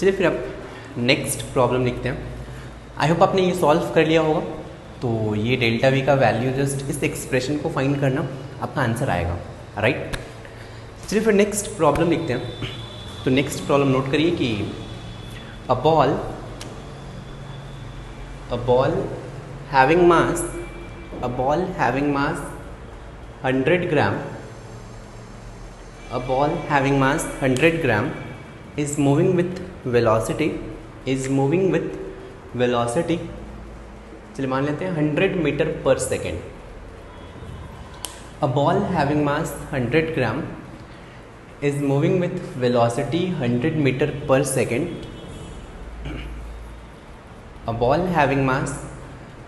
चलिए फिर अब नेक्स्ट प्रॉब्लम लिखते हैं। आई होप आपने ये सॉल्व कर लिया होगा। तो ये डेल्टा वी का वैल्यू जस्ट इस एक्सप्रेशन को फाइंड करना, आपका आंसर आएगा, राइट। चलिए फिर नेक्स्ट प्रॉब्लम लिखते हैं। तो नेक्स्ट प्रॉब्लम नोट करिए कि a ball having mass 100 gram, a ball having mass 100 gram is moving with velocity, चलिए मान लेते हैं 100 मीटर पर second. a ball having mass 100 gram is moving with velocity 100 metre पर second. a ball having mass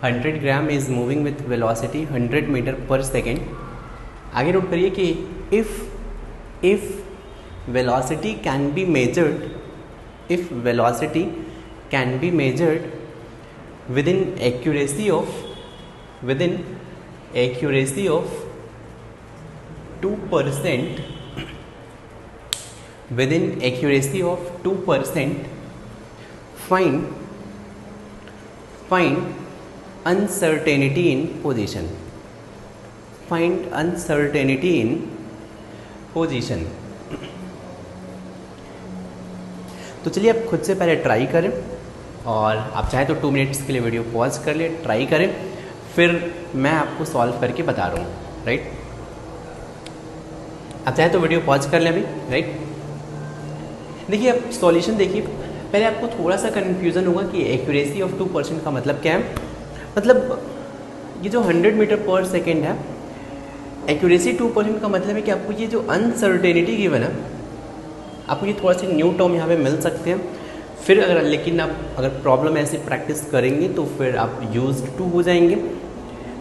100 gram is moving with velocity 100 metre पर second. आगे note करिए कि if velocity can be measured within accuracy of 2%, find uncertainty in position, तो चलिए आप खुद से पहले ट्राई करें, और आप चाहें तो 2 मिनट्स के लिए वीडियो पॉज कर ले, ट्राई करें, फिर मैं आपको सॉल्व करके बता रहा हूँ, राइट। आप चाहें तो वीडियो पॉज कर लें अभी, राइट। देखिए आप सॉल्यूशन देखिए, पहले आपको थोड़ा सा कन्फ्यूज़न होगा कि एक्यूरेसी ऑफ 2% का मतलब क्या है। मतलब ये जो 100 मीटर पर सेकेंड है, एक्यूरेसी 2% का मतलब है कि आपको ये जो अनसर्टेनिटी गिवन है, आपको ये थोड़ा सा न्यू टर्म यहाँ पे मिल सकते हैं। फिर लेकिन आप अगर प्रॉब्लम ऐसे प्रैक्टिस करेंगे तो फिर आप यूज्ड टू हो जाएंगे।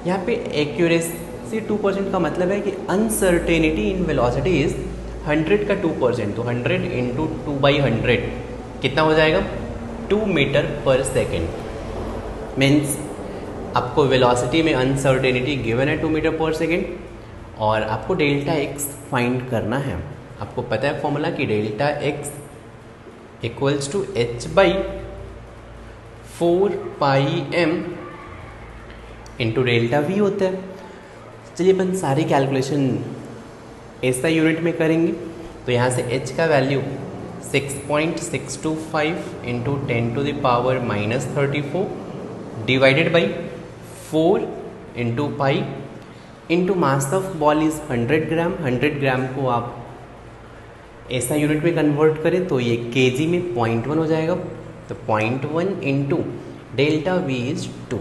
यहाँ पे एक्यूरेसी 2% का मतलब है कि अनसर्टेनिटी इन वेलोसिटी इज 100 का 2%, तो 100 इंटू 2/100 कितना हो जाएगा, 2 मीटर पर सेकेंड। मीन्स आपको वेलोसिटी में अनसर्टेनिटी गिवन है 2 मीटर पर सेकेंड, और आपको डेल्टा एक्स फाइंड करना है। आपको पता है फॉर्मूला कि delta x equals to h/4πm into delta v होता है। चलिए अपन सारी कैलकुलेशन ऐसा यूनिट में करेंगे। तो यहाँ से h का value 6.625 into 10⁻³ divided by 4 into pi into mass of ball is 100 ग्राम। 100 ग्राम को आप ऐसा यूनिट में कन्वर्ट करें तो ये केजी में 0.1 हो जाएगा। तो 0.1 इंटू डेल्टा वी इज 2।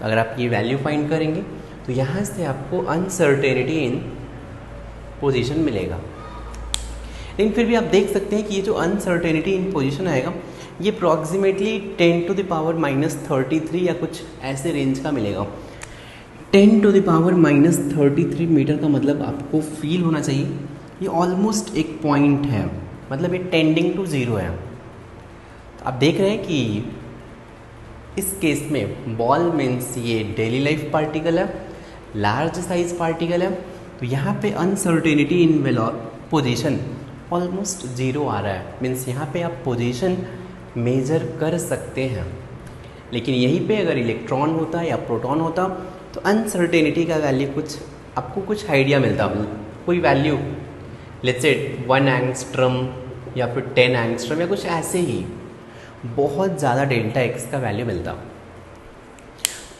अगर आप ये वैल्यू फाइंड करेंगे तो यहाँ से आपको अनसर्टेनिटी इन पोजीशन मिलेगा। लेकिन फिर भी आप देख सकते हैं कि ये जो अनसर्टेनिटी इन पोजीशन आएगा, ये अप्रॉक्सीमेटली 10⁻³ या कुछ ऐसे रेंज का मिलेगा। 10⁻³ मीटर का मतलब आपको फील होना चाहिए ये ऑलमोस्ट एक पॉइंट है, मतलब ये टेंडिंग टू 0 है। तो आप देख रहे हैं कि इस केस में बॉल मीन्स ये डेली लाइफ पार्टिकल है, लार्ज साइज पार्टिकल है। तो यहाँ पे अनसर्टेनिटी इन पोजीशन ऑलमोस्ट 0 आ रहा है। मीन्स यहाँ पे आप पोजीशन मेजर कर सकते हैं। लेकिन यहीं पे अगर इलेक्ट्रॉन होता या प्रोटॉन होता तो अनसर्टेनिटी का वैल्यू आपको कुछ आइडिया मिलता, कोई वैल्यू लेट्स से 1 एंगस्ट्रम या फिर 10 एंगस्ट्रम या कुछ ऐसे ही बहुत ज़्यादा डेल्टा एक्स का वैल्यू मिलता।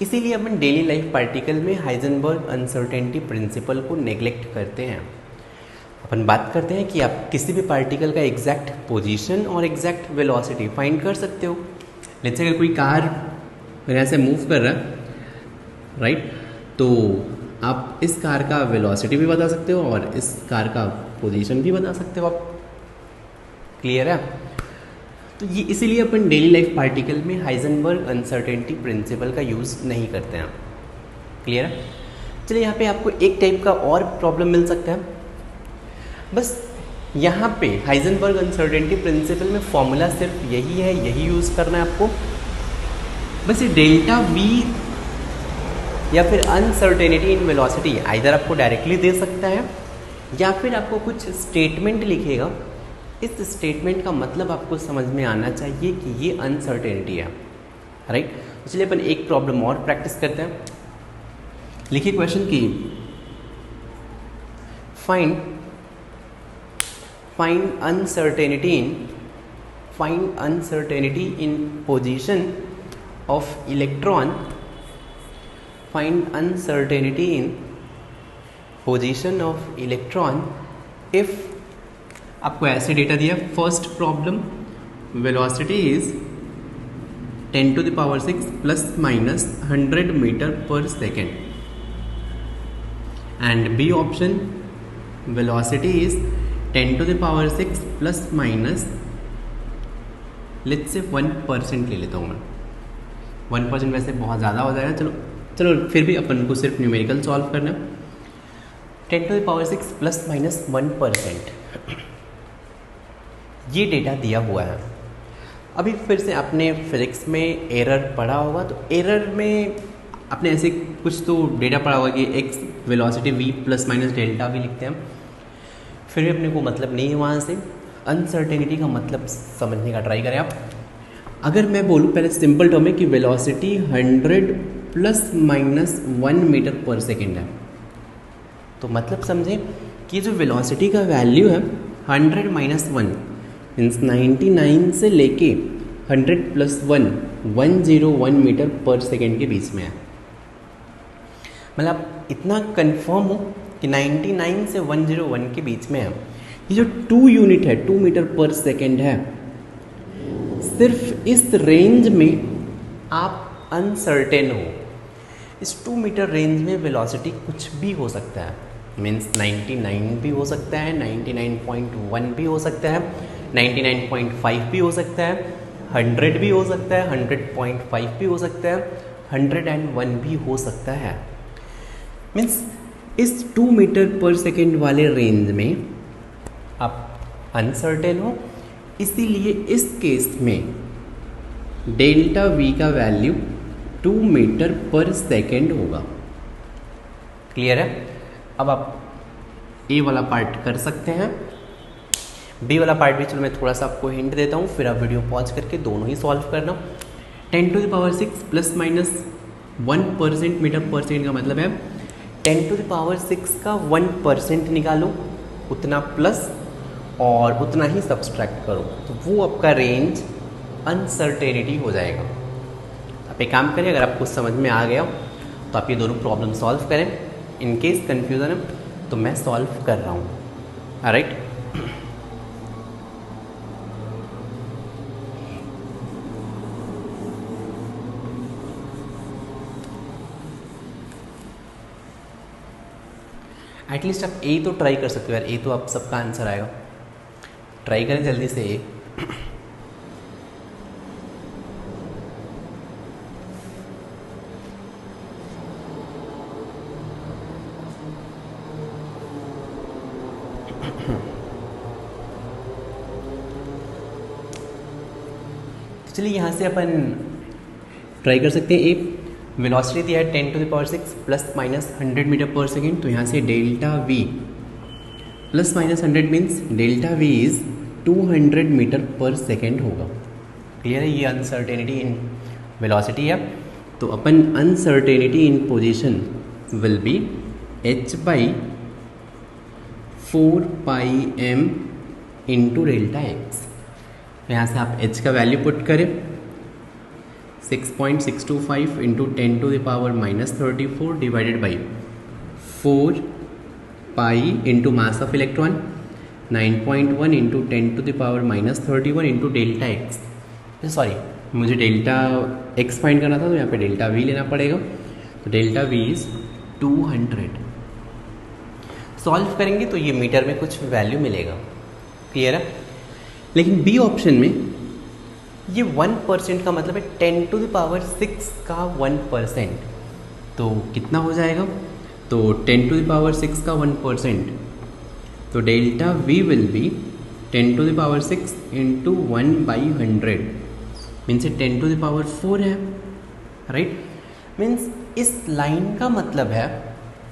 इसीलिए अपन डेली लाइफ पार्टिकल में हाइजेनबर्ग अनसर्टेनिटी प्रिंसिपल को नेग्लेक्ट करते हैं। अपन बात करते हैं कि आप किसी भी पार्टिकल का एग्जैक्ट पोजीशन और एग्जैक्ट वेलोसिटी फाइंड कर सकते हो। लेट्स से अगर कोई कार यहाँ से मूव कर रहा है, राइट, तो आप इस कार का वेलोसिटी भी बता सकते हो और इस कार का पोजीशन भी बता सकते हो आप। क्लियर है? तो ये इसीलिए अपन डेली लाइफ पार्टिकल में हाइजेनबर्ग अनसर्टेनिटी प्रिंसिपल का यूज़ नहीं करते हैं। क्लियर है? चलिए यहाँ पे आपको एक टाइप का और प्रॉब्लम मिल सकता है। बस यहाँ पे हाइजेनबर्ग अनसर्टेनिटी प्रिंसिपल में फॉर्मूला सिर्फ यही है, यही यूज़ करना है आपको। बस ये डेल्टा वी या फिर अनसर्टेनिटी इन वेलोसिटी आइदर आपको डायरेक्टली दे सकता है या फिर आपको कुछ स्टेटमेंट लिखेगा इस स्टेटमेंट का मतलब आपको समझ में आना चाहिए कि ये अनसर्टेनिटी है, राइट। इसलिए अपन एक प्रॉब्लम और प्रैक्टिस करते हैं। लिखिए क्वेश्चन की find uncertainty in position of electron, find uncertainty in position of electron if आपको ऐसे डेटा दिया। First problem, velocity is 10 to the power 6 plus minus 100 meter per second, and B option, velocity is 10 to the power 6 plus minus let's say 1% ले लेता हूँ मैं। 1% वैसे बहुत ज़्यादा हो जाएगा, चलो फिर भी अपन को सिर्फ न्यूमेरिकल सॉल्व करना। 10 to the power 6 plus minus 1%, ये डेटा दिया हुआ है। अभी फिर से आपने फिजिक्स में एरर पढ़ा होगा, तो एरर में आपने ऐसे कुछ तो डेटा पढ़ा होगा कि x velocity v plus minus delta भी लिखते हैं, फिर भी अपने को मतलब नहीं है वहाँ से। अनसर्टेनिटी का मतलब समझने का ट्राई करें आप। अगर मैं बोलूँ पहले सिंपल टर्म में कि वेलोसिटी 100 प्लस माइनस 1 मीटर पर सेकेंड है, तो मतलब समझें कि जो वेलोसिटी का वैल्यू है 100 माइनस 1 मीन्स 99 से लेके 100 प्लस 1 101 मीटर पर सेकेंड के बीच में है। मतलब इतना कंफर्म हो कि 99 से 101 के बीच में है। ये जो 2 यूनिट है 2 मीटर पर सेकेंड है, सिर्फ इस रेंज में आप अनसर्टेन हो। इस 2 मीटर रेंज में वेलोसिटी कुछ भी हो सकता है, मीन्स 99 भी हो सकता है, 99.1 भी हो सकता है, 99.5 भी हो सकता है, 100 भी हो सकता है, 100.5 भी हो सकता है, 101 भी हो सकता है। मीन्स इस 2 मीटर पर सेकेंड वाले रेंज में आप अनसर्टेन हो, इसीलिए इस केस में डेल्टा वी का वैल्यू 2 मीटर पर सेकेंड होगा। क्लियर है? अब आप ए वाला पार्ट कर सकते हैं, बी वाला पार्ट भी चलो मैं थोड़ा सा आपको हिंट देता हूँ, फिर आप वीडियो पॉज करके दोनों ही सॉल्व करना। 10 to the power 6 plus minus 1% metre पर सेकेंड का मतलब है 10 to the power 6 का 1% निकालो, उतना प्लस और उतना ही सब्सट्रैक्ट करो, तो वो आपका रेंज अनसर्टेनिटी हो जाएगा। आप एक काम करें, अगर आपको समझ में आ गया तो आप ये दोनों प्रॉब्लम सॉल्व करें। इन केस कन्फ्यूज़न है तो मैं सॉल्व कर रहा हूँ, राइट। एटलीस्ट आप ए तो ट्राई कर सकते हो यार, ए तो आप सबका आंसर आएगा। ट्राई करें जल्दी से ए। चलिए यहाँ से अपन ट्राई कर सकते हैं। ए वेलोसिटी दिया है 10 to the power 6 plus minus 100 metre पर सेकेंड, तो यहाँ से delta v plus minus 100 means delta v is 200 metre पर सेकेंड होगा। क्लियर है? ये अनसर्टेनिटी इन वेलोसिटी है, तो अपन uncertainty in position will be h by 4 pi m into delta x. यहाँ से आप h का वैल्यू पुट करें 6.625 into 10 to the power minus 34 divided by 4 pi into mass of electron 9.1 into 10 to the power minus 31 into delta x. Sorry, मुझे delta x find करना था, तो यहाँ पे डेल्टा वी लेना पड़ेगा, तो डेल्टा वी इज 200। सॉल्व करेंगे तो ये मीटर में कुछ वैल्यू मिलेगा। क्लियर है? लेकिन बी ऑप्शन में ये 1% का मतलब है 10 to the power 6 का 1%, तो कितना हो जाएगा? तो 10 to the power 6 का 1%, तो delta v will B 10 to the power 6 into 1/100 means 10 to the power 4 है, राइट। मीन्स इस लाइन का मतलब है,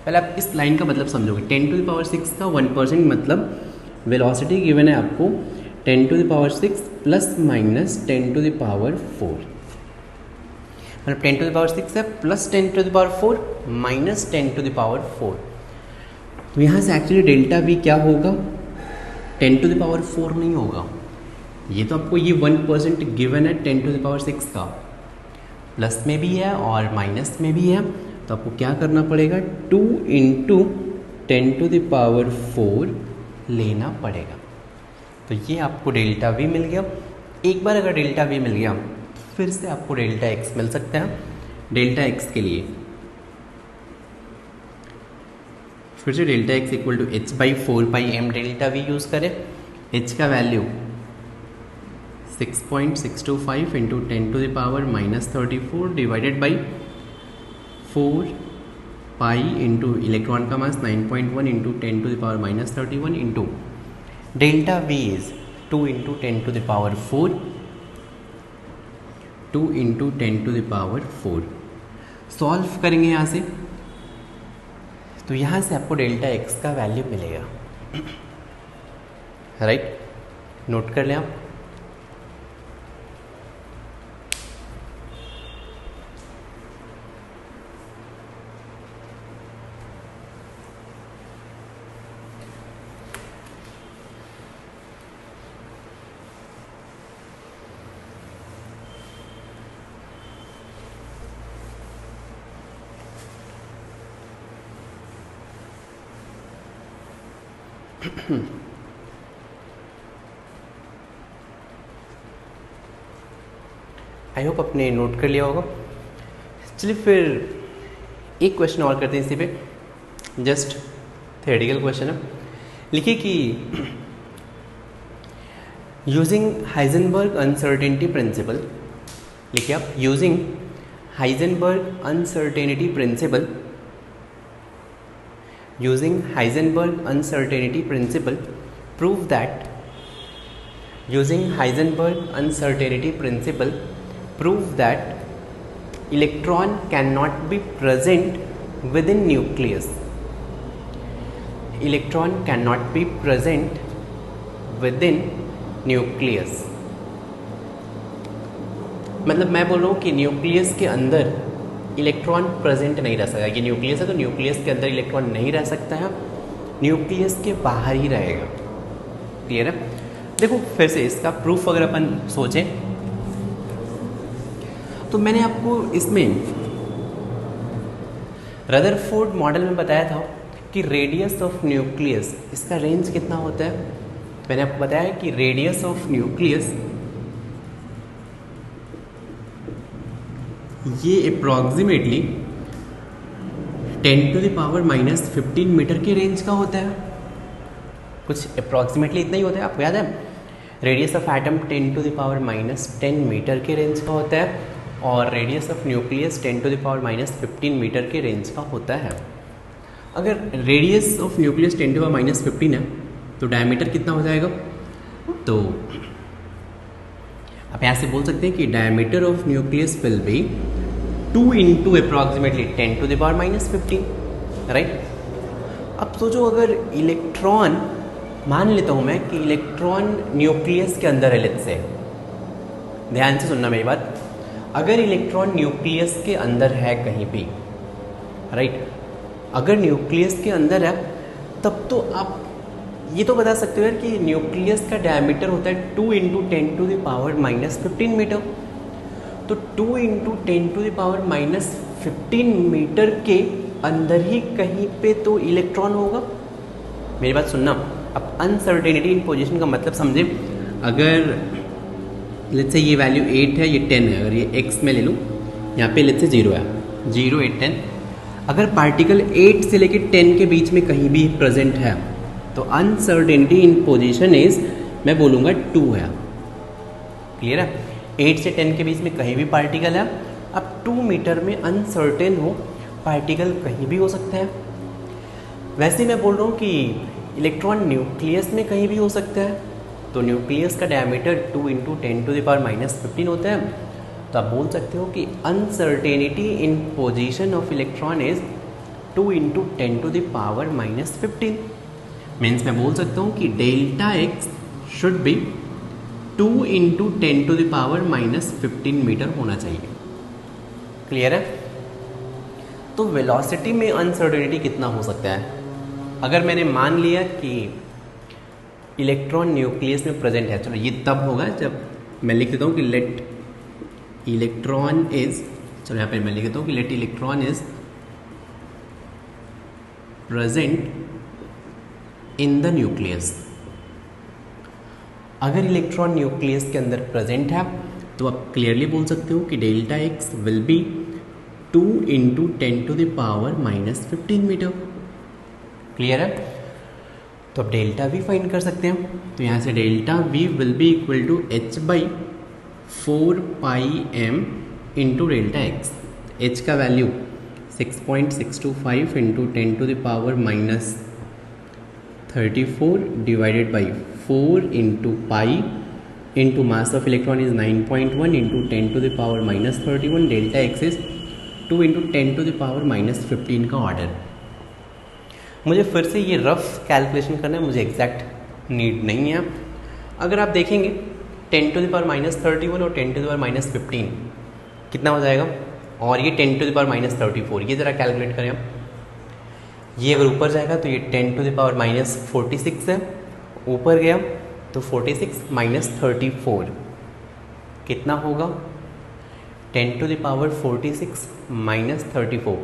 पहले आप इस लाइन का मतलब समझोगे। 10 to the power 6 का 1% मतलब वेलोसिटी गिवन है आपको 10⁻⁶ प्लस माइनस 10⁻⁴ मतलब 10⁻⁶ है प्लस 10⁻⁴ माइनस 10⁻⁴। तो यहाँ से एक्चुअली डेल्टा वी क्या होगा, 10⁻⁴ नहीं होगा। ये तो आपको ये 1% गिवन है 10⁻⁶ का, प्लस में भी है और माइनस में भी है। तो आपको क्या करना पड़ेगा, 2 × 10⁻⁴ लेना पड़ेगा। तो ये आपको डेल्टा वी मिल गया। एक बार अगर डेल्टा वी मिल गया फिर से आपको डेल्टा एक्स मिल सकता है। डेल्टा एक्स के लिए फिर से delta x equal to h/4πm delta v use करें। h का value 6.625 × 10⁻⁻34 divided by 4 pi into electron का mass 9.1 × 10⁻⁻31 into delta v is 2 × 10⁻⁴, 2 × 10⁻⁴। Solve करेंगे यहाँ से, तो यहाँ से आपको डेल्टा एक्स का वैल्यू मिलेगा। राइट, नोट कर लें आप। आई होप आपने नोट कर लिया होगा। चलिए फिर एक क्वेश्चन और करते हैं इसी पे, जस्ट थ्योरेटिकल क्वेश्चन है। लिखिए कि यूजिंग हाइजेनबर्ग अनसर्टेनिटी प्रिंसिपल, लिखिए आप, using Heisenberg uncertainty principle, using Heisenberg uncertainty principle, prove that using Heisenberg uncertainty principle prove that electron cannot be present within nucleus. Electron cannot be present within nucleus. मतलब मैं बोल रहा हूँ कि nucleus के अंदर इलेक्ट्रॉन प्रेजेंट नहीं रह सकता। ये न्यूक्लियस है तो न्यूक्लियस के अंदर इलेक्ट्रॉन नहीं रह सकता है, न्यूक्लियस के बाहर ही रहेगा। क्लियर है? देखो फिर से इसका प्रूफ अगर अपन सोचें तो मैंने आपको इसमें रदरफोर्ड मॉडल में बताया था कि रेडियस ऑफ न्यूक्लियस, इसका रेंज कितना होता है। मैंने आपको बताया कि रेडियस ऑफ न्यूक्लियस ये अप्रॉक्सीमेटली 10⁻⁻15 मीटर के रेंज का होता है। कुछ अप्रॉक्सीमेटली इतना ही होता है, आपको याद है। रेडियस ऑफ एटम 10⁻⁻10 मीटर के रेंज का होता है और रेडियस ऑफ न्यूक्लियस 10⁻⁻15 मीटर के रेंज का होता है। अगर रेडियस ऑफ न्यूक्लियस 10⁻⁻15 है तो डायमीटर कितना हो जाएगा, तो आप यहाँ से बोल सकते हैं कि diameter of nucleus will be 2 × approximately 10⁻⁻15, right. अब सोचो अगर इलेक्ट्रॉन, मान लेता हूँ मैं कि इलेक्ट्रॉन न्यूक्लियस के अंदर है, लेट्स से, ध्यान से सुनना मेरी बात। अगर इलेक्ट्रॉन न्यूक्लियस के अंदर है कहीं भी, राइट, अगर न्यूक्लियस के अंदर है तब तो आप ये तो बता सकते हो यार कि न्यूक्लियस का डायमीटर होता है 2 × 10⁻⁻15 मीटर। तो 2 × 10⁻⁻15 मीटर के अंदर ही कहीं पे तो इलेक्ट्रॉन होगा। मेरी बात सुनना, अब अनसर्टेनिटी इन पोजीशन का मतलब समझे। अगर लेट्स से ये वैल्यू 8 है, ये 10 है, अगर ये x में ले लूँ, यहाँ पे लेट्स से 0 है, 0 8 10, अगर पार्टिकल 8 से लेकर 10 के बीच में कहीं भी प्रेजेंट है तो अनसर्टेनिटी इन पोजीशन इज, मैं बोलूँगा 2 है। क्लियर है? 8 से 10 के बीच में कहीं भी पार्टिकल है। अब 2 मीटर में अनसर्टेन हो, पार्टिकल कहीं भी हो सकता है। वैसे मैं बोल रहा हूँ कि इलेक्ट्रॉन न्यूक्लियस में कहीं भी हो सकता है, तो न्यूक्लियस का डायमीटर 2 × 10⁻⁻15 होता है। तो आप बोल सकते हो कि uncertainty in position of electron is 2 × 10⁻⁻15। Means मैं बोल सकता हूँ कि delta x should be 2 into 10⁻⁻15 metre होना चाहिए। क्लियर है? तो वेलोसिटी में अनसर्टेनिटी कितना हो सकता है? अगर मैंने मान लिया कि इलेक्ट्रॉन न्यूक्लियस में प्रेजेंट है, चलो ये तब होगा जब मैं लिख देता हूँ कि लेट इलेक्ट्रॉन इज, चलो यहाँ पे मैं लिख देता हूँ कि let electron is present in the nucleus. अगर इलेक्ट्रॉन न्यूक्लियस के अंदर प्रेजेंट है तो आप क्लियरली बोल सकते हो कि delta x will be 2 into 10⁻⁻15 metre. Clear है? तो अब डेल्टा वी फाइंड कर सकते हैं। तो यहाँ से delta v will be equal to h by 4πm into delta x. h का value 6.625 into 10⁻34 divided by 4 into pi into mass of electron is 9.1 into 10⁻31। Delta x is 2 into 10⁻15 का order. मुझे फिर से ये रफ कैलकुलेशन करना है, मुझे exact need नहीं है। अगर आप देखेंगे 10⁻31 और 10⁻15 कितना हो जाएगा, और ये 10⁻34, ये ज़रा कैलकुलेट करें आप। ये अगर ऊपर जाएगा तो ये 10⁻46 है, ऊपर गया तो 46 माइनस 34 कितना होगा, 10⁻46 माइनस 34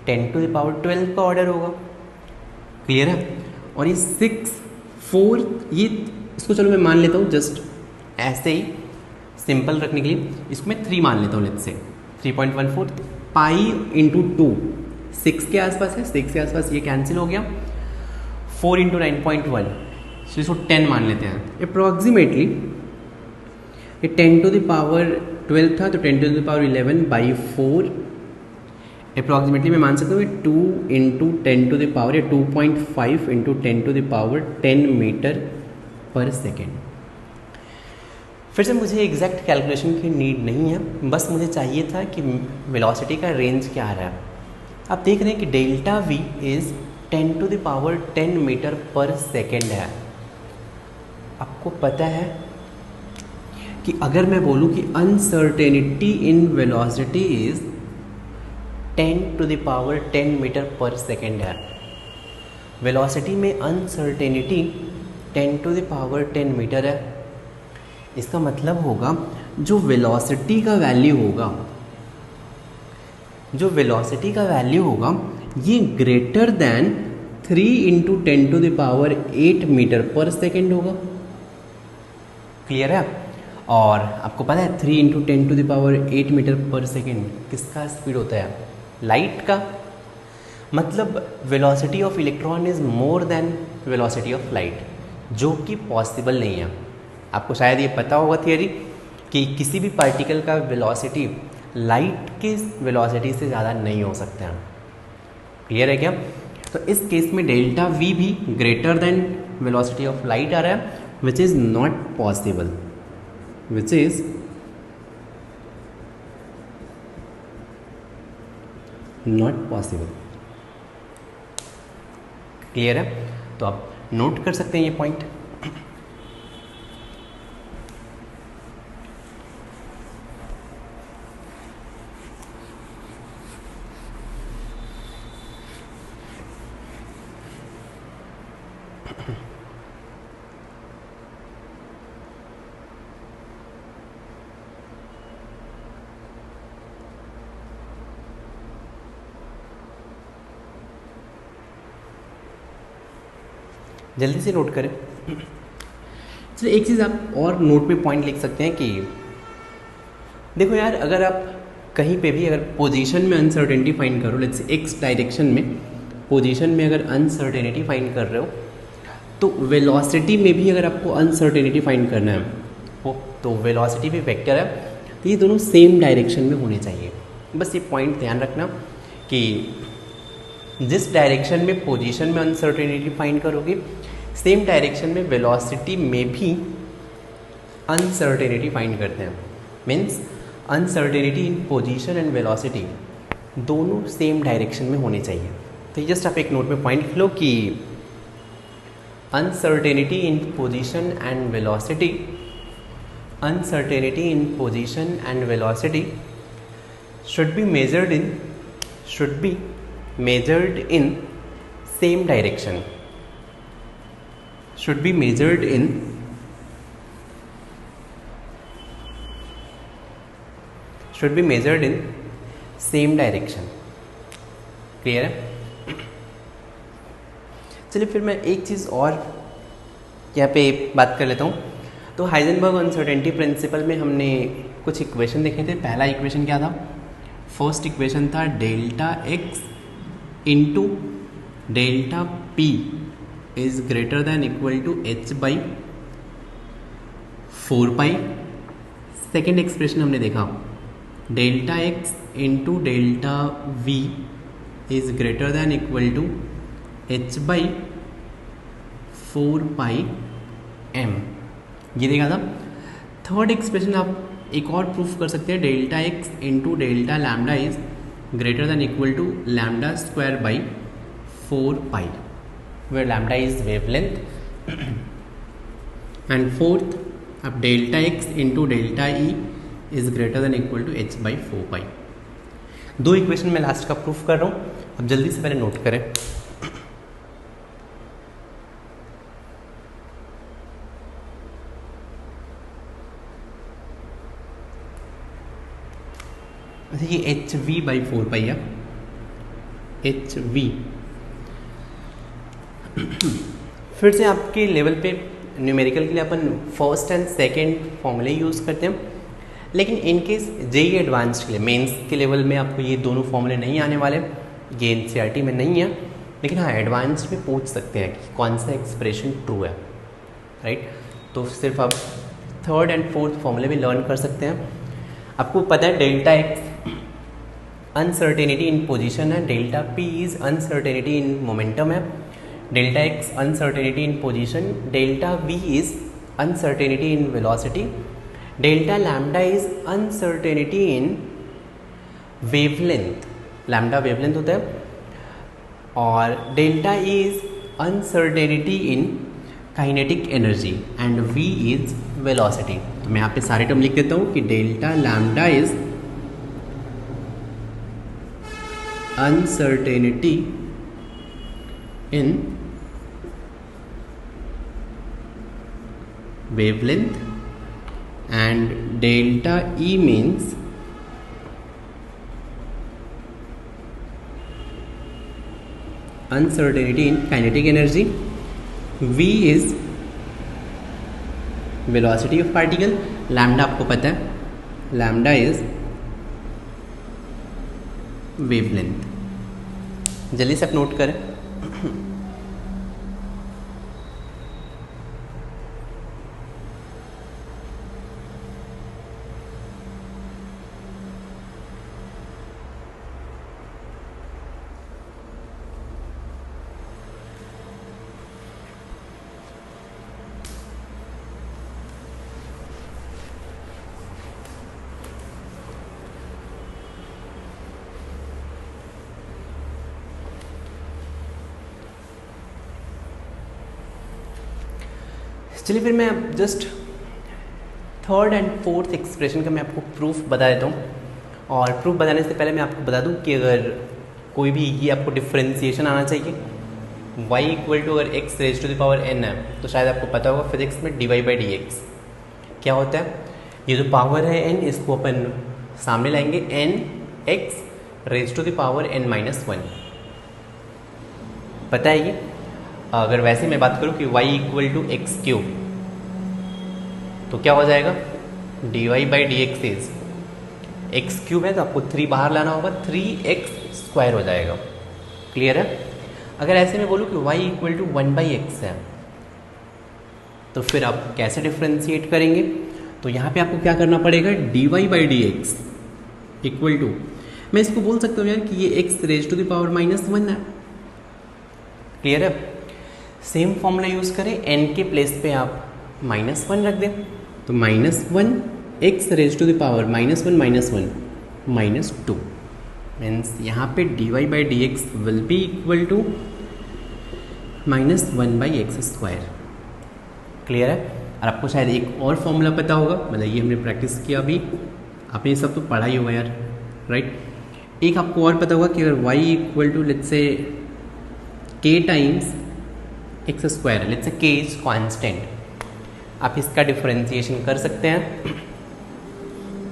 10⁻12 का ऑर्डर होगा। क्लियर है? और ये 6 4 ये इसको चलो मैं मान लेता हूँ जस्ट ऐसे ही सिंपल रखने के लिए, इसको मैं 3 मान लेता हूँ। लेट्स से 3.14 पाई इंटू 2 6 के आसपास है, 6 के आसपास ये कैंसिल हो गया। 4 इंटू 9.1 तो इसको 10 मान लेते हैं। अप्रॉक्सीमेटली ये 10⁻12 था तो 10⁻11 बाई 4 अप्रॉक्सीमेटली मैं मान सकता हूँ 2 इंटू 10⁻, या 2.5 इंटू 10⁻10 मीटर पर सेकेंड। फिर से मुझे एग्जैक्ट कैलकुलेशन की नीड नहीं है, बस मुझे चाहिए था कि वेलोसिटी का रेंज क्या आ रहा है। आप देख रहे हैं कि डेल्टा वी इज़ 10⁻10 मीटर पर सेकेंड है। आपको पता है कि अगर मैं बोलूँ कि uncertainty in velocity is 10⁻10 metre पर सेकेंड है, वेलोसिटी में अनसर्टेनिटी 10⁻10 मीटर है। इसका मतलब होगा जो वेलोसिटी का वैल्यू होगा, जो वेलोसिटी का वैल्यू होगा ये ग्रेटर दैन 3 इंटू 10⁸ मीटर पर सेकेंड होगा। क्लियर है? और आपको पता है 3 इंटू 10⁸ मीटर पर सेकेंड किसका स्पीड होता है? लाइट का। मतलब velocity of electron is more than velocity of light, जो कि पॉसिबल नहीं है। आपको शायद ये पता होगा थियरी कि किसी भी पार्टिकल का वेलोसिटी लाइट के वेलोसिटी से ज़्यादा नहीं हो सकता है। क्लियर है क्या? तो इस केस में डेल्टा वी भी greater than velocity of light आ रहा है, which is not possible, which is not possible. Clear है? तो आप नोट कर सकते हैं ये पॉइंट। जल्दी से नोट करें। चलिए एक चीज़ आप और नोट में पॉइंट लिख सकते हैं कि देखो यार, अगर आप कहीं पे भी अगर पोजीशन में अनसर्टेनिटी फाइंड करो, लेट्स से एक्स डायरेक्शन में पोजीशन में अगर अनसर्टेनिटी फाइंड कर रहे हो, तो वेलोसिटी में भी अगर आपको अनसर्टेनिटी फाइंड करना है तो वेलोसिटी भी वेक्टर है, तो ये दोनों सेम डायरेक्शन में होने चाहिए। बस ये पॉइंट ध्यान रखना कि जिस डायरेक्शन में पोजीशन में अनसर्टेनिटी फाइंड करोगे, सेम डायरेक्शन में वेलोसिटी में भी अनसर्टेनिटी फाइंड करते हैं। Means uncertainty in position and velocity दोनों सेम डायरेक्शन में होने चाहिए। तो जस्ट आप एक नोट में पॉइंट लिख लो कि uncertainty in position and velocity uncertainty in position and velocity should be measured in same direction, should be measured in same direction. Clear है? चलिए फिर मैं एक चीज़ और यहाँ पे बात कर लेता हूँ। तो हाइजेनबर्ग अनसर्टेनिटी प्रिंसिपल में हमने कुछ इक्वेशन देखे थे। पहला इक्वेशन क्या था? फर्स्ट इक्वेशन था delta x into delta p is greater than equal to H by 4 pi. Second expression हमने देखा delta x into delta v is greater than equal to H by 4 pi m, ये देखा था। Third expression आप एक और proof कर सकते हैं, delta x into delta lambda is greater than equal to lambda square by 4 pi, where lambda is wavelength. And fourth अब delta x into delta E is greater than equal to H by 4 pi. दो equation मैं last का proof कर रहा हूँ, अब जल्दी से पहले नोट करें। ये एच वी बाई 4 पाई है, एच वी। फिर से आपके लेवल पे न्यूमेरिकल के लिए अपन फर्स्ट एंड सेकंड फॉर्मूले यूज़ करते हैं, लेकिन इन केस जेई एडवांस्ड के लिए मेंस के लेवल में आपको ये दोनों फॉर्मूले नहीं आने वाले, ये एनसीईआरटी में नहीं है, लेकिन हाँ एडवांस्ड में पूछ सकते हैं कि कौन सा एक्सप्रेशन ट्रू है, राइट। तो सिर्फ आप थर्ड एंड फोर्थ फॉर्मूले भी लर्न कर सकते हैं। आपको पता है delta x uncertainty in position है, delta p is uncertainty in momentum है, delta x uncertainty in position, delta v is uncertainty in velocity, delta lambda is uncertainty in wavelength, lambda wavelength होता है, और delta is uncertainty in kinetic energy and v is velocity. तो मैं यहाँ पे सारे term लिख देता हूँ कि delta lambda is uncertainty in wavelength and delta E means uncertainty in kinetic energy, V is velocity of particle, lambda आपको पता है, lambda is वेवलेंथ। जल्दी से आप नोट करें। चलिए फिर मैं just third and fourth expression का मैं आपको प्रूफ बता देता हूँ। और प्रूफ बताने से पहले मैं आपको बता दूँ कि अगर कोई भी ये आपको डिफ्रेंसिएशन आना चाहिए, y इक्वल टू अगर x raise to the power n है, तो शायद आपको पता होगा फिजिक्स में dy बाई डी एक्स क्या होता है। ये जो पावर है n, इसको अपन सामने लाएंगे, n x raise to the power n minus 1, पता है ये। अगर वैसे मैं बात करूँ कि y equal to x cube, तो क्या हो जाएगा, d y by d x is x cube है तो आपको 3 बाहर लाना होगा, 3x स्क्वायर हो जाएगा। क्लियर है? अगर ऐसे मैं बोलूँ कि y इक्वल टू 1/x है, तो फिर आप कैसे डिफ्रेंशिएट करेंगे? तो यहाँ पे आपको क्या करना पड़ेगा, d y by d x equal to, मैं इसको बोल सकता हूँ यार कि ये x raise to the power minus 1 है। क्लियर है? सेम फॉर्मूला यूज़ करें, n के प्लेस पे आप -1 रख दें, तो -1 x raise to the power -1 -2 means यहाँ पे dy by d x will be equal to -1/x square. Clear है? और आपको शायद एक और फॉर्मूला पता होगा, मतलब ये हमने प्रैक्टिस किया अभी, आपने ये सब तो पढ़ा ही होगा यार, राइट। एक आपको और पता होगा कि अगर y equal to let's say k times x square, let's say k is constant, आप इसका डिफरेंशिएशन कर सकते हैं।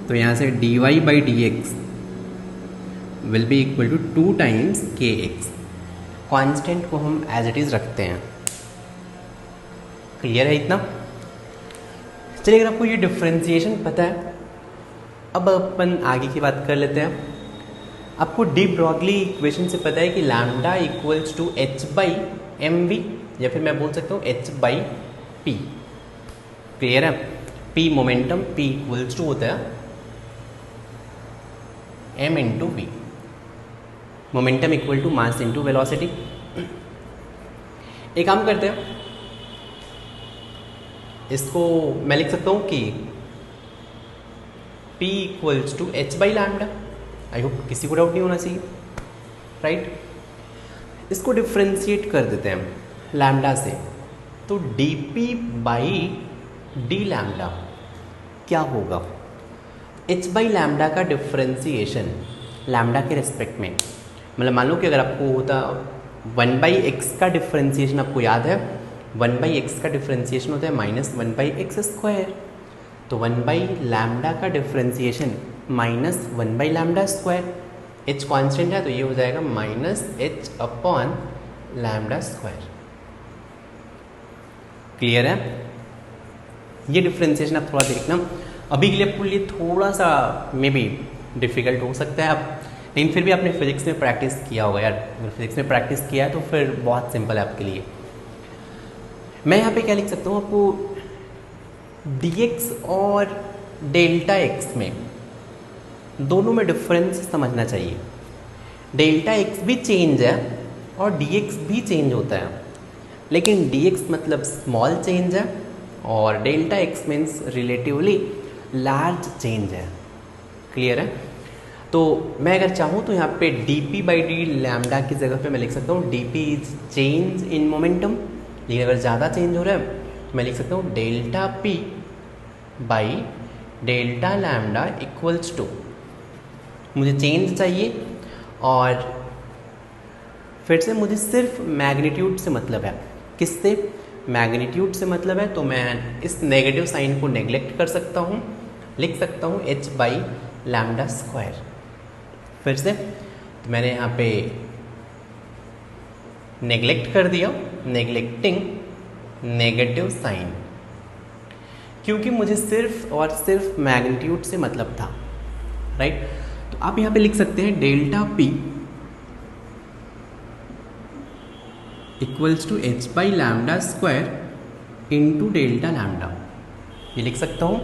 तो यहाँ से dy by d x will be equal to 2 times के एक्स। कॉन्स्टेंट को हम एज इट इज़ रखते हैं। क्लियर है इतना? चलिए, अगर आपको ये डिफरेंशिएशन पता है, अब अपन आगे की बात कर लेते हैं। आपको डी ब्रॉगली इक्वेशन से पता है कि lambda equals to H by m v, या फिर मैं बोल सकता हूँ एच बाई पी। क्लियर है? P momentum, p equals to होता है m into v. Momentum equal to mass into velocity. एक काम करते हैं, इसको मैं लिख सकता हूँ कि P equals to H by lambda. I hope किसी को डाउट नहीं होना चाहिए, राइट। इसको डिफ्रेंशिएट कर देते हैं लैम्डा से, तो D P by D lambda क्या होगा? एच बाई लैम्डा का डिफ्रेंशिएशन लैम्डा के रेस्पेक्ट में, मतलब मान लो कि अगर आपको होता 1 बाई एक्स का डिफ्रेंशिएशन, आपको याद है 1 बाई एक्स का डिफ्रेंशिएशन होता है माइनस 1 बाई एक्स स्क्वायर, तो 1 बाई लैम्डा का differentiation minus 1 by lambda square. H constant है तो ये हो जाएगा minus H upon lambda square. Clear है? ये डिफ्रेंशिएशन आप थोड़ा देखना, अभी के लिए आपको लिए थोड़ा सा मे बी डिफ़िकल्ट हो सकता है आप, लेकिन फिर भी आपने फिजिक्स में प्रैक्टिस किया होगा यार। अगर फिजिक्स में प्रैक्टिस किया है तो फिर बहुत सिंपल है आपके लिए। मैं यहाँ पे क्या लिख सकता हूँ, आपको dx और डेल्टा x में दोनों में डिफरेंस समझना चाहिए। डेल्टा x भी चेंज है और dx भी चेंज होता है, लेकिन dx मतलब स्मॉल चेंज है और delta x means relatively large change है। क्लियर है? तो मैं अगर चाहूँ तो यहाँ पे D P by D lambda की जगह पे मैं लिख सकता हूँ D P is change in momentum, लेकिन अगर ज़्यादा चेंज हो रहा है तो मैं लिख सकता हूँ delta p by delta lambda equals to, मुझे चेंज चाहिए और फिर से मुझे सिर्फ मैग्नीट्यूड से मतलब है। किससे? मैग्नीट्यूड से मतलब है, तो मैं इस नेगेटिव साइन को नेग्लेक्ट कर सकता हूँ, लिख सकता हूँ एच बाई लैम्डा स्क्वायर। फिर से तो मैंने यहाँ पे नेग्लेक्ट कर दिया, नेग्लेक्टिंग नेगेटिव साइन, क्योंकि मुझे सिर्फ और सिर्फ मैग्नीट्यूड से मतलब था, राइट। तो आप यहाँ पे लिख सकते हैं delta p equals to H by lambda square into delta lambda, ये लिख सकता हूँ।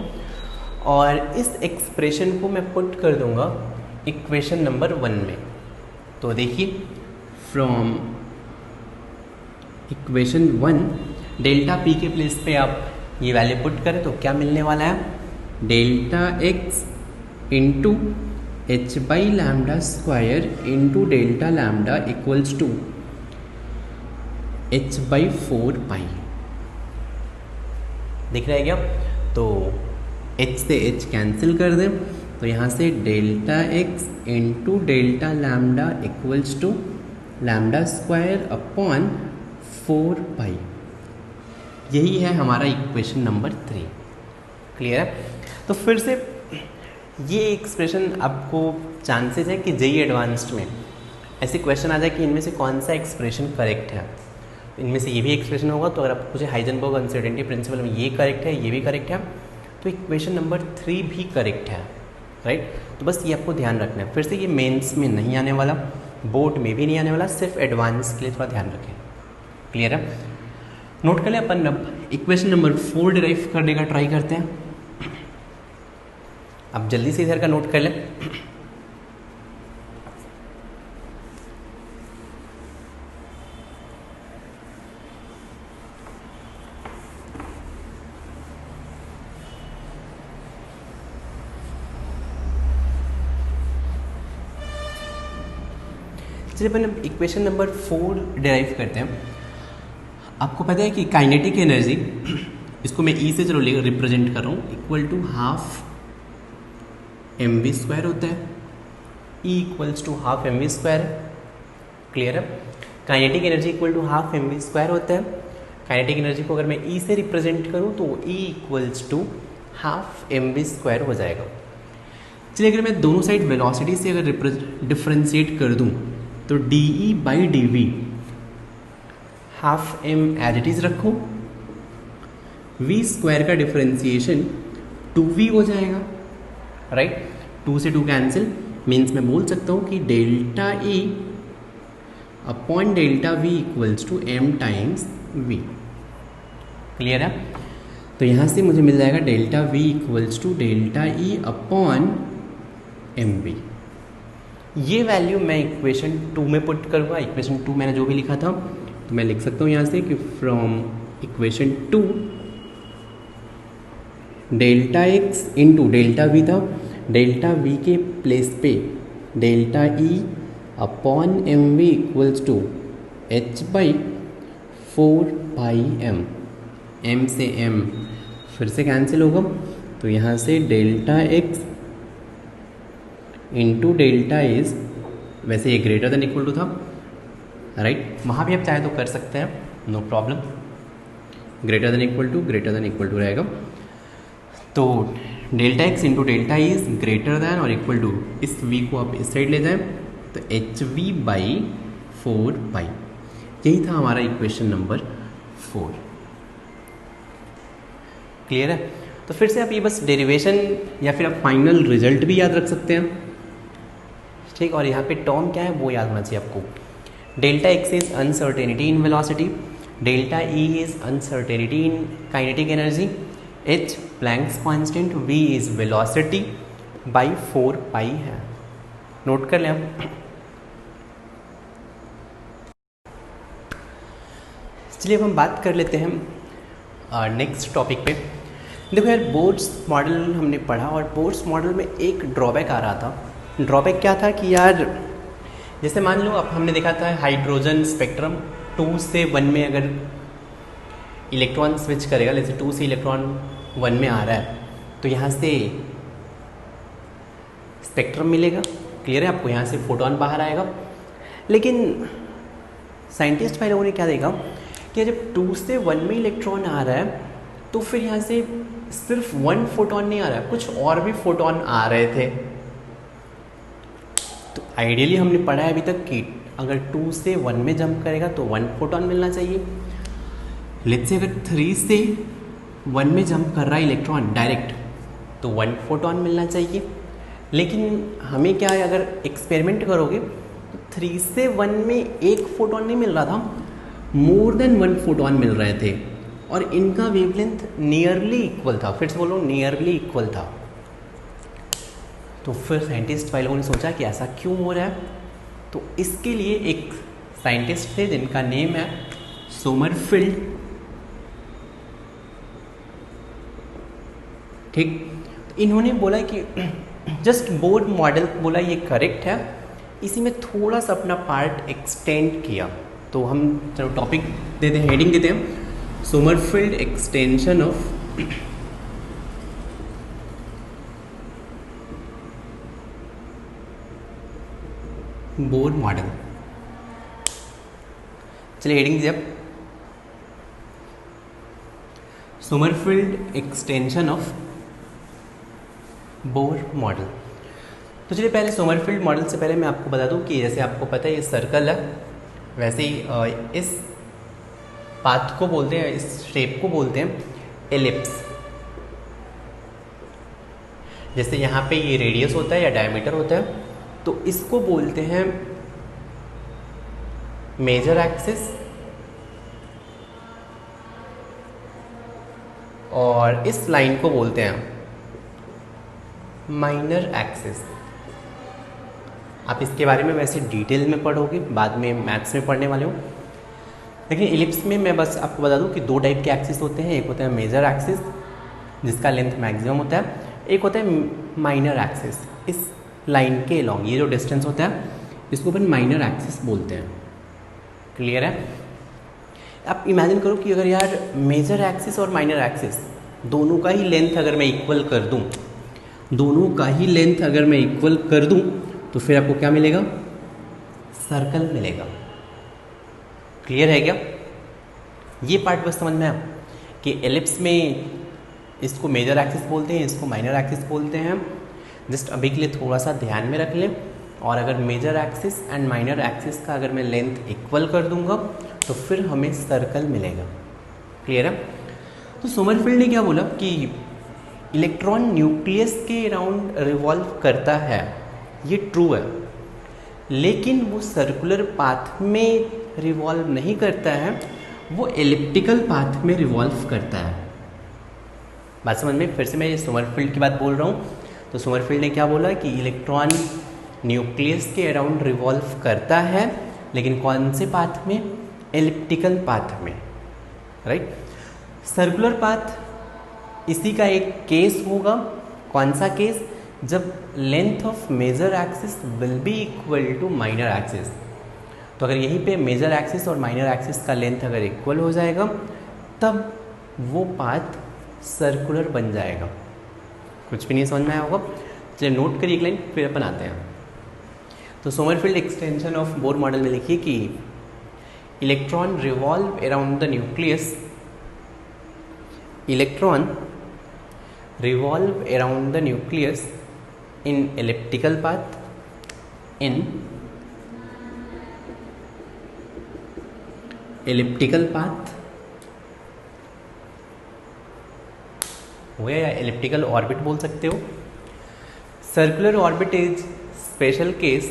और इस एक्सप्रेशन को मैं पुट कर दूंगा इक्वेशन नंबर 1 में। तो देखिए, फ्रॉम इक्वेशन 1 डेल्टा पी के प्लेस पे आप ये वैल्यू पुट करें तो क्या मिलने वाला है? Delta x into h by lambda square into delta lambda equals to H by 4 pi. दिख रहा है क्या? तो h से h कैंसिल कर दें, तो यहाँ से delta x into delta lambda equals to lambda square upon 4 pi. यही है हमारा इक्वेशन नंबर 3। क्लियर है? तो फिर से ये एक्सप्रेशन आपको चांसेस है कि जेईई एडवांस्ड में ऐसे क्वेश्चन आ जाए कि इनमें से कौन सा एक्सप्रेशन करेक्ट है। इनमें से ये भी एक्सप्रेशन होगा, तो अगर आपको पूछे हाइजेनबर्ग अनसर्टेनिटी प्रिंसिपल में ये करेक्ट है, ये भी करेक्ट है, तो इक्वेशन नंबर 3 भी करेक्ट है, राइट। तो बस ये आपको ध्यान रखना है। फिर से ये मेंस में नहीं आने वाला, बोर्ड में भी नहीं आने वाला, सिर्फ एडवांस के लिए थोड़ा ध्यान रखें। क्लियर है? नोट कर ले, अपन अब इक्वेशन नंबर 4 डिराइव करने का ट्राई करते हैं। अब जल्दी से इधर का नोट कर लें। चलिए अपन इक्वेशन नंबर 4 डिराइव करते हैं। आपको पता है कि काइनेटिक एनर्जी इसको मैं ई से चलो रिप्रेजेंट कर रहा हूँ, इक्वल टू हाफ mv² होता है, E equals to half mv²। Clear है? Kinetic energy equal to half mv² होता है। काइनेटिक एनर्जी को अगर मैं E से रिप्रेजेंट करूँ तो E equals to half mv² हो जाएगा। चलिए अगर मैं दोनों साइड वेलोसिटी से अगर डिफ्रेंशिएट कर दूँ तो dE/dV half m as it is रखो, v² का डिफ्रेंशिएशन 2v हो जाएगा, राइट? 2 से 2 कैंसिल, मीन्स मैं बोल सकता हूँ कि delta E upon delta V equals to m times v। Clear है? तो यहाँ से मुझे मिल जाएगा delta V equals to delta E upon mv। ये वैल्यू मैं इक्वेशन 2 में पुट करूँगा। इक्वेशन 2 मैंने जो भी लिखा था तो मैं लिख सकता हूँ यहाँ से कि from equation 2 delta x into delta V था, डेल्टा V के प्लेस पे delta E upon mv equals to h/4πm, m से m फिर से कैंसिल होगा, तो यहाँ से delta x into delta is, वैसे ये ग्रेटर देन इक्वल टू था, राइट? वहाँ भी आप चाहे तो कर सकते हैं, no problem. Greater than equal to रहेगा, तो delta x into delta is greater than और इक्वल टू, इस v को आप इस साइड ले जाएं तो hv/4π। यही था हमारा इक्वेशन नंबर 4। क्लियर है? तो फिर से आप ये बस डेरिवेशन या फिर आप फाइनल रिजल्ट भी याद रख सकते हैं, ठीक? और यहाँ पे टर्म क्या है वो याद होना चाहिए आपको। Delta x is uncertainty in velocity, delta E is uncertainty in kinetic energy, h Planck's constant, v is velocity by 4π है। नोट कर लें आप। चलिए अब हम बात कर लेते हैं नेक्स्ट टॉपिक पे। देखो यार, बोर्ड्स मॉडल हमने पढ़ा और बोर्ड्स मॉडल में एक ड्रॉबैक आ रहा था। ड्रॉबैक क्या था कि यार जैसे मान लो अब हमने देखा था हाइड्रोजन स्पेक्ट्रम 2 से 1 में अगर इलेक्ट्रॉन स्विच करेगा, जैसे 2 से इलेक्ट्रॉन 1 में आ रहा है तो यहाँ से स्पेक्ट्रम मिलेगा। क्लियर है? आपको यहाँ से फोटोन बाहर आएगा। लेकिन साइंटिस्ट भाई लोगों ने क्या देखा कि जब 2 से 1 में इलेक्ट्रॉन आ रहा है तो फिर यहाँ से सिर्फ 1 फोटोन नहीं आ रहा है, कुछ और भी फोटोन आ रहे थे। तो आइडियली हमने पढ़ा है अभी तक कि अगर 2 से 1 में जंप करेगा तो 1 फोटोन मिलना चाहिए। लेट्स से अगर 3 से 1 में जंप कर रहा है इलेक्ट्रॉन डायरेक्ट तो 1 फोटोन मिलना चाहिए। लेकिन हमें क्या है, अगर एक्सपेरिमेंट करोगे तो 3 से 1 में 1 फोटोन नहीं मिल रहा था, मोर देन 1 फोटोन मिल रहे थे और इनका वेवलेंथ नियरली इक्वल था। फिर से बोलो, नियरली इक्वल था। तो फिर साइंटिस्ट भाई लोगों ने सोचा कि ऐसा क्यों हो रहा है। तो इसके लिए एक साइंटिस्ट थे जिनका नेम है सोमरफील्ड, ठीक? इन्होंने बोला कि जस्ट बोर्ड मॉडल बोला ये करेक्ट है, इसी में थोड़ा सा अपना पार्ट एक्सटेंड किया। तो हम चलो टॉपिक देते हैं, हेडिंग देते हैं, Sommerfeld extension of Bohr model. चलिए हेडिंग दीजिए आप, Sommerfeld extension of Bohr model. तो चलिए पहले सोमरफील्ड मॉडल से पहले मैं आपको बता दूं कि जैसे आपको पता है ये सर्कल है, वैसे ही इस पाथ को बोलते हैं, इस शेप को बोलते हैं एलिप्स। जैसे यहाँ पे ये रेडियस होता है या डायमीटर होता है तो इसको बोलते हैं मेजर एक्सिस और इस लाइन को बोलते हैं माइनर एक्सिस। आप इसके बारे में वैसे डिटेल में पढ़ोगे, बाद में मैथ्स में पढ़ने वाले हो, लेकिन एलिप्स में मैं बस आपको बता दूं कि 2 टाइप के एक्सिस होते हैं। एक होता है मेजर एक्सिस जिसका लेंथ मैक्सिमम होता है, एक होता है माइनर एक्सिस। इस लाइन के अलॉन्ग ये जो डिस्टेंस होता है इसको अपन माइनर एक्सिस बोलते हैं। क्लियर है? आप इमेजिन करो कि अगर यार मेजर एक्सिस और माइनर एक्सिस दोनों का ही लेंथ अगर मैं इक्वल कर दूं, दोनों का ही लेंथ अगर मैं इक्वल कर दूं तो फिर आपको क्या मिलेगा? सर्कल मिलेगा। क्लियर है क्या? ये पार्ट बस समझ में आया कि एलिप्स में इसको मेजर एक्सिस बोलते हैं, इसको माइनर एक्सिस बोलते हैं। जस्ट अभी के लिए थोड़ा सा ध्यान में रख लें। और अगर major axis and minor axis का अगर मैं लेंथ इक्वल कर दूंगा तो फिर हमें सर्कल मिलेगा। क्लियर है? तो सोमरफेल्ड ने क्या बोला कि इलेक्ट्रॉन न्यूक्लियस के अराउंड रिवॉल्व करता है, ये ट्रू है, लेकिन वो सर्कुलर पाथ में रिवॉल्व नहीं करता है, वो एलिप्टिकल पाथ में रिवॉल्व करता है। बात समझ में? फिर से मैं सोमरफेल्ड की बात बोल रहा हूँ। तो सोमरफेल्ड ने क्या बोला कि इलेक्ट्रॉन न्यूक्लियस के अराउंड रिवॉल्व करता है, लेकिन कौन से पाथ में? एलिप्टिकल पाथ में, राइट। सर्कुलर पाथ इसी का एक केस होगा। कौन सा केस? जब length of major axis will be equal to minor axis. तो अगर यहीं पे मेजर एक्सिस और माइनर एक्सिस का लेंथ अगर इक्वल हो जाएगा तब वो पाथ सर्कुलर बन जाएगा। कुछ भी नहीं समझ में आया होगा? चलिए नोट करिए एक लाइन, फिर अपन आते हैं। तो Sommerfeld extension of Bohr model में लिखिए कि electron revolve around the nucleus, electron revolve around the nucleus in elliptical path, in elliptical path हो गया, या elliptical orbit बोल सकते हो। circular orbit is special case,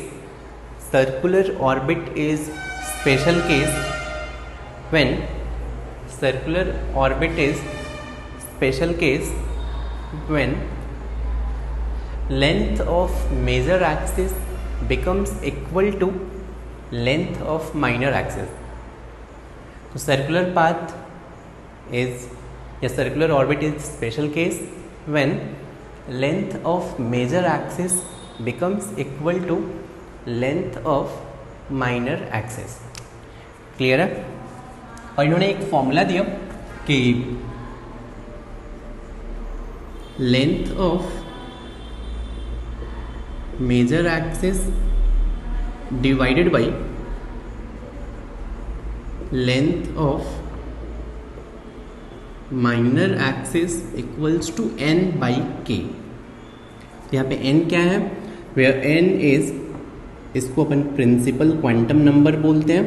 circular orbit is special case when circular orbit is special case when length of major axis becomes equal to length of minor axis. तो circular path is या circular orbit is special case when length of major axis becomes equal to length of minor axis. Clear है? और इन्होंने एक formula दिया कि length of major axis divided by length of minor axis equals to n by k। यहाँ पे n क्या है? where n is, इसको अपन प्रिंसिपल क्वांटम नंबर बोलते हैं,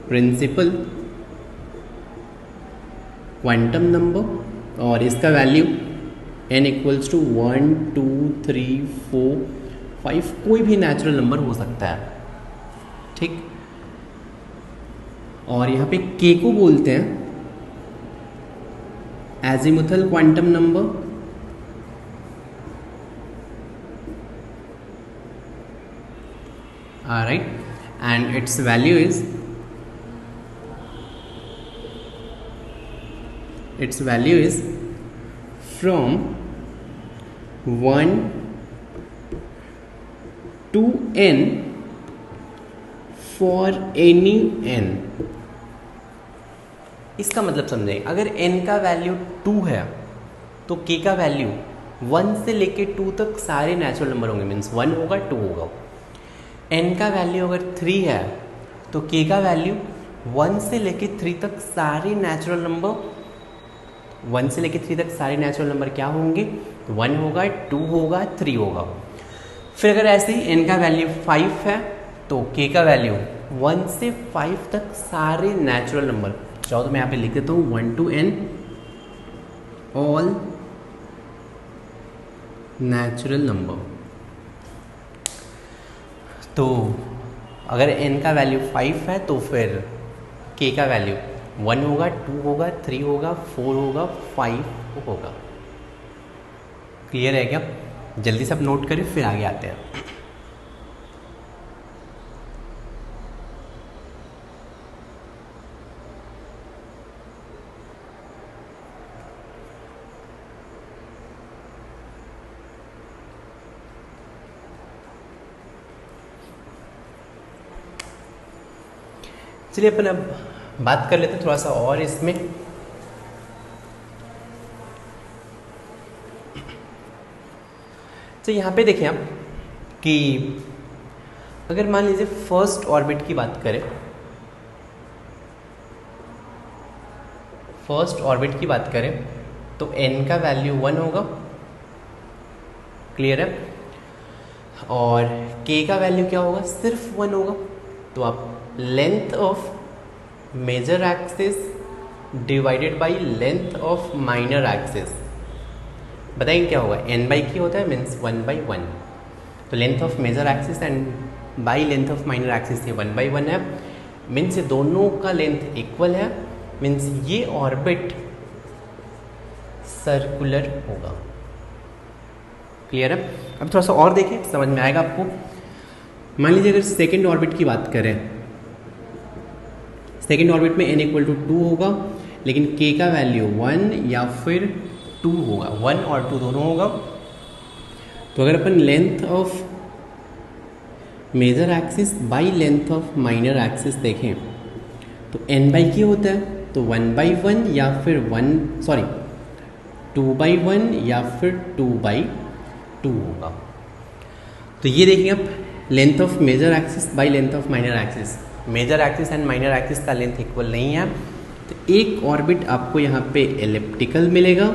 प्रिंसिपल क्वांटम नंबर, और इसका वैल्यू n इक्वल्स टू 1 2 3 4 5, कोई भी नेचुरल नंबर हो सकता है, ठीक। और यहाँ पे k को बोलते हैं azimuthal quantum number, right, and it's value is from 1 to n for any n। इसका मतलब समझें, अगर n का वैल्यू 2 है तो k का वैल्यू 1 से लेके 2 तक सारे नेचुरल नंबर होंगे, मीन्स 1 होगा 2 होगा। n का वैल्यू अगर 3 है तो k का वैल्यू 1 से लेके 3 तक सारे नेचुरल नंबर, 1 से लेके 3 तक सारे नेचुरल नंबर क्या होंगे? 1 होगा, 2 होगा, 3 होगा। फिर अगर ऐसे ही n का वैल्यू 5 है तो k का वैल्यू 1 से 5 तक सारे नेचुरल नंबर, चाहो तो मैं यहाँ पे लिख देता हूँ 1 to n all natural number. तो अगर n का वैल्यू 5 है तो फिर k का वैल्यू 1 होगा, 2 होगा, 3 होगा, 4 होगा, 5 होगा। क्लियर है क्या? जल्दी से आप नोट करें, फिर आगे आते हैं। चलिए अपन अब बात कर लेते हैं थोड़ा सा और इसमें। तो यहाँ पे देखें आप कि अगर मान लीजिए फर्स्ट ऑर्बिट की बात करें, फर्स्ट ऑर्बिट की बात करें तो n का वैल्यू 1 होगा, क्लियर है, और k का वैल्यू क्या होगा, सिर्फ 1 होगा। तो आप length of major axis divided by length of minor axis, बताइए क्या होगा, n/k होता है, मीन्स 1/1। तो length of major axis and by length of minor axis ये 1/1 है, मीन्स ये दोनों का लेंथ इक्वल है, मीन्स ये ऑर्बिट सर्कुलर होगा, क्लियर है। अब थोड़ा सा और देखें, समझ में आएगा आपको। मान लीजिए अगर सेकेंड ऑर्बिट की बात करें, सेकेंड ऑर्बिट में n = 2 होगा, लेकिन k का वैल्यू 1 या फिर 2 होगा, 1 और 2 दोनों होगा। तो अगर अपन length of major axis by length of minor axis देखें तो n/k होता है, तो 1/1 या फिर 2/1 या फिर 2/2 होगा। तो ये देखेंगे आप, length of major axis by length of minor axis, major axis and minor axis का लेंथ इक्वल नहीं है, तो एक ऑर्बिट आपको यहाँ पे एलिप्टिकल मिलेगा,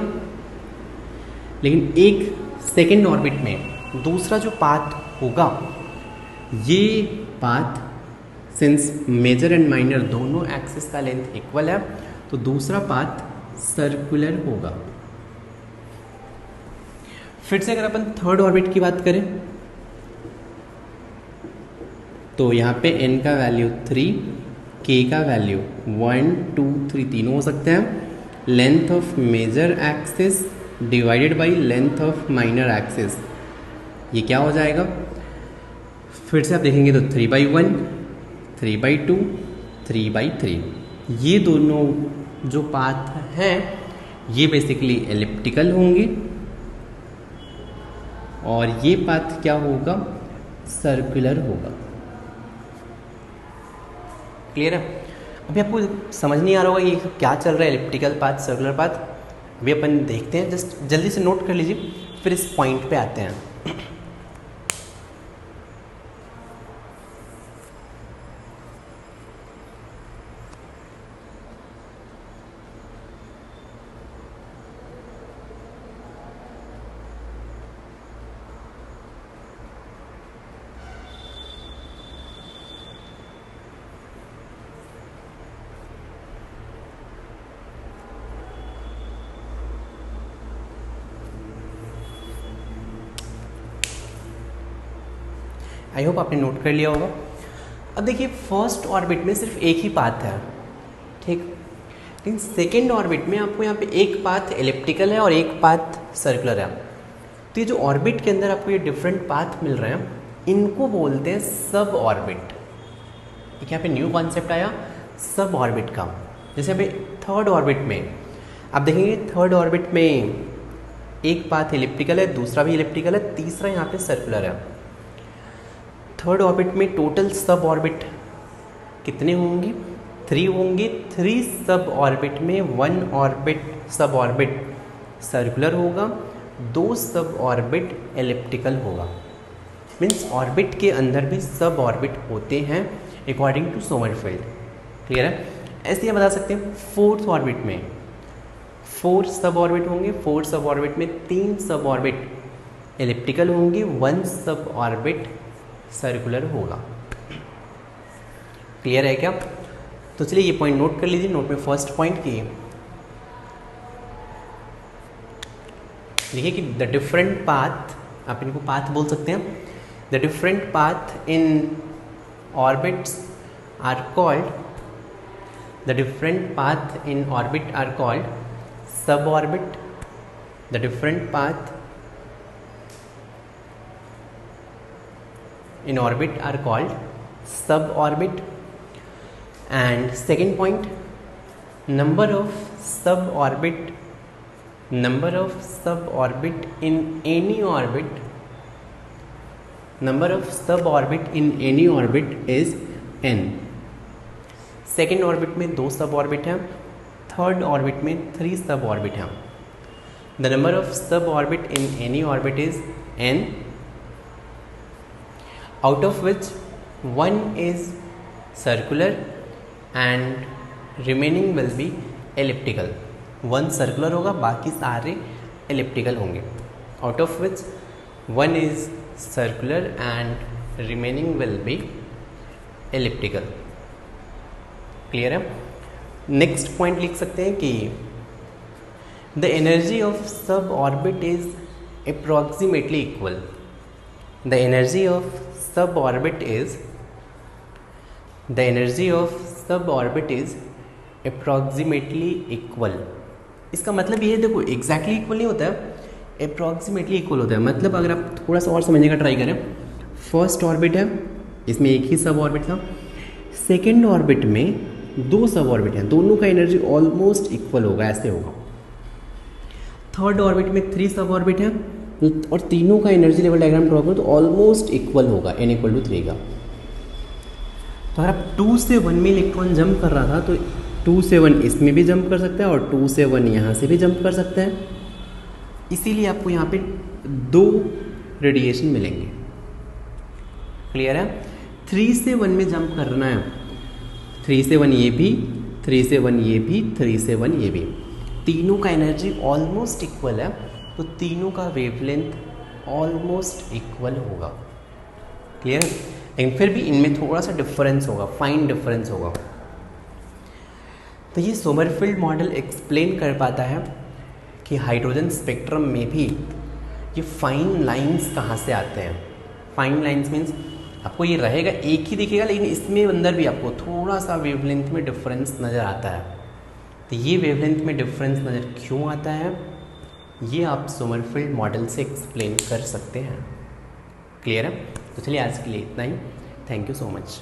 लेकिन एक सेकेंड ऑर्बिट में दूसरा जो पाथ होगा, ये path since major and minor दोनों एक्सिस का लेंथ इक्वल है, तो दूसरा पाथ सर्कुलर होगा। फिर से अगर अपन थर्ड ऑर्बिट की बात करें तो यहाँ पे n का वैल्यू 3, k का वैल्यू 1, 2, 3 तीनों हो सकते हैं, length of major axis divided by length of minor axis, ये क्या हो जाएगा, फिर से आप देखेंगे तो 3/1, 3/2, 3/3, ये दोनों जो पाथ हैं ये बेसिकली एलिप्टिकल होंगे, और ये पाथ क्या होगा, सर्कुलर होगा, क्लियर है। अभी आपको समझ नहीं आ रहा होगा ये क्या चल रहा है, एलिप्टिकल पाथ, सर्कुलर पाथ, अभी अपन देखते हैं, जस्ट जल्दी से नोट कर लीजिए, फिर इस पॉइंट पे आते हैं। आई होप आपने नोट कर लिया होगा। अब देखिए फर्स्ट ऑर्बिट में सिर्फ एक ही पाथ है, ठीक, लेकिन सेकेंड ऑर्बिट में आपको यहाँ पे एक पाथ एलिप्टिकल है और एक पाथ सर्कुलर है। तो ये जो ऑर्बिट के अंदर आपको ये डिफरेंट पाथ मिल रहे हैं, इनको बोलते हैं सब ऑर्बिट। एक यहाँ पे न्यू कॉन्सेप्ट आया सब ऑर्बिट का। जैसे अभी थर्ड ऑर्बिट में आप देखेंगे, थर्ड ऑर्बिट में एक पाथ एलिप्टिकल है, दूसरा भी एलिप्टिकल है, तीसरा यहाँ पे सर्कुलर है। थर्ड ऑर्बिट में टोटल सब ऑर्बिट कितने होंगे, 3 होंगे। 3 सब ऑर्बिट में 1 ऑर्बिट सब ऑर्बिट सर्कुलर होगा, 2 सब ऑर्बिट एलिप्टिकल होगा। मीन्स ऑर्बिट के अंदर भी सब ऑर्बिट होते हैं अकॉर्डिंग टू सोमरफेल्ड, क्लियर है। ऐसे ही बता सकते हैं फोर्थ ऑर्बिट में 4 सब ऑर्बिट होंगे, 4 सब ऑर्बिट में 3 सब ऑर्बिट एलिप्टिकल होंगे, 1 सब ऑर्बिट सर्कुलर होगा, क्लियर है क्या। तो चलिए ये पॉइंट नोट कर लीजिए। नोट में फर्स्ट पॉइंट की देखिए कि द डिफरेंट पाथ, आप इनको पाथ बोल सकते हैं, the different path in orbits are called, the different path in orbit are called sub orbit, the different path in orbit are called suborbit. And second point, number of suborbit in any orbit, number of suborbit in any orbit is n. Second orbit में 2 सब orbit हैं, third orbit में 3 सब orbit हैं। The number of सब orbit in any orbit is n, out of which one is circular and remaining will be elliptical। One circular होगा, बाकी सारे एलिप्टिकल होंगे। out of which one is circular and remaining will be elliptical। Clear है? Next point लिख सकते हैं कि the energy of सब orbit is approximately equal. The energy of सब ऑर्बिट इज अप्रॉक्सीमेटली इक्वल। इसका मतलब ये देखो एग्जैक्टली इक्वल नहीं होता है, अप्रॉक्सीमेटली इक्वल होता है। मतलब अगर आप थोड़ा सा और समझने का ट्राई करें, फर्स्ट ऑर्बिट है, इसमें एक ही सब ऑर्बिट था। सेकेंड ऑर्बिट में 2 सब ऑर्बिट हैं, दोनों का एनर्जी ऑलमोस्ट इक्वल होगा, ऐसे होगा। थर्ड ऑर्बिट में 3 सब ऑर्बिट हैं और तीनों का एनर्जी लेवल डायग्राम ड्रॉ करो तो ऑलमोस्ट इक्वल होगा, n = 3 का। तो अगर आप 2 से 1 में इलेक्ट्रॉन जंप कर रहा था तो 2 से 1 इसमें भी जंप कर सकता है और 2 से 1 यहाँ से भी जंप कर सकता है। इसीलिए आपको यहाँ पे 2 रेडिएशन मिलेंगे। क्लियर है? 3 से 1 में जंप करना है, 3 से 1 ये भी, 3 से 1 ये भी, 3 से 1 ये भी, तीनों का एनर्जी ऑलमोस्ट इक्वल है, तो तीनों का वेवलेंथ ऑलमोस्ट इक्वल होगा। क्लियर है? लेकिन फिर भी इनमें थोड़ा सा डिफरेंस होगा, फाइन डिफरेंस होगा। तो ये सोमरफेल्ड मॉडल एक्सप्लेन कर पाता है कि हाइड्रोजन स्पेक्ट्रम में भी ये फाइन लाइंस कहाँ से आते हैं। फाइन लाइंस मीन्स आपको ये रहेगा, एक ही दिखेगा, लेकिन इसमें अंदर भी आपको थोड़ा सा वेवलेंथ में डिफरेंस नज़र आता है। तो ये वेवलेंथ में डिफरेंस नज़र क्यों आता है, ये आप सोमरफेल्ड मॉडल से एक्सप्लेन कर सकते हैं। क्लियर है? तो चलिए आज के लिए इतना ही। Thank you so much.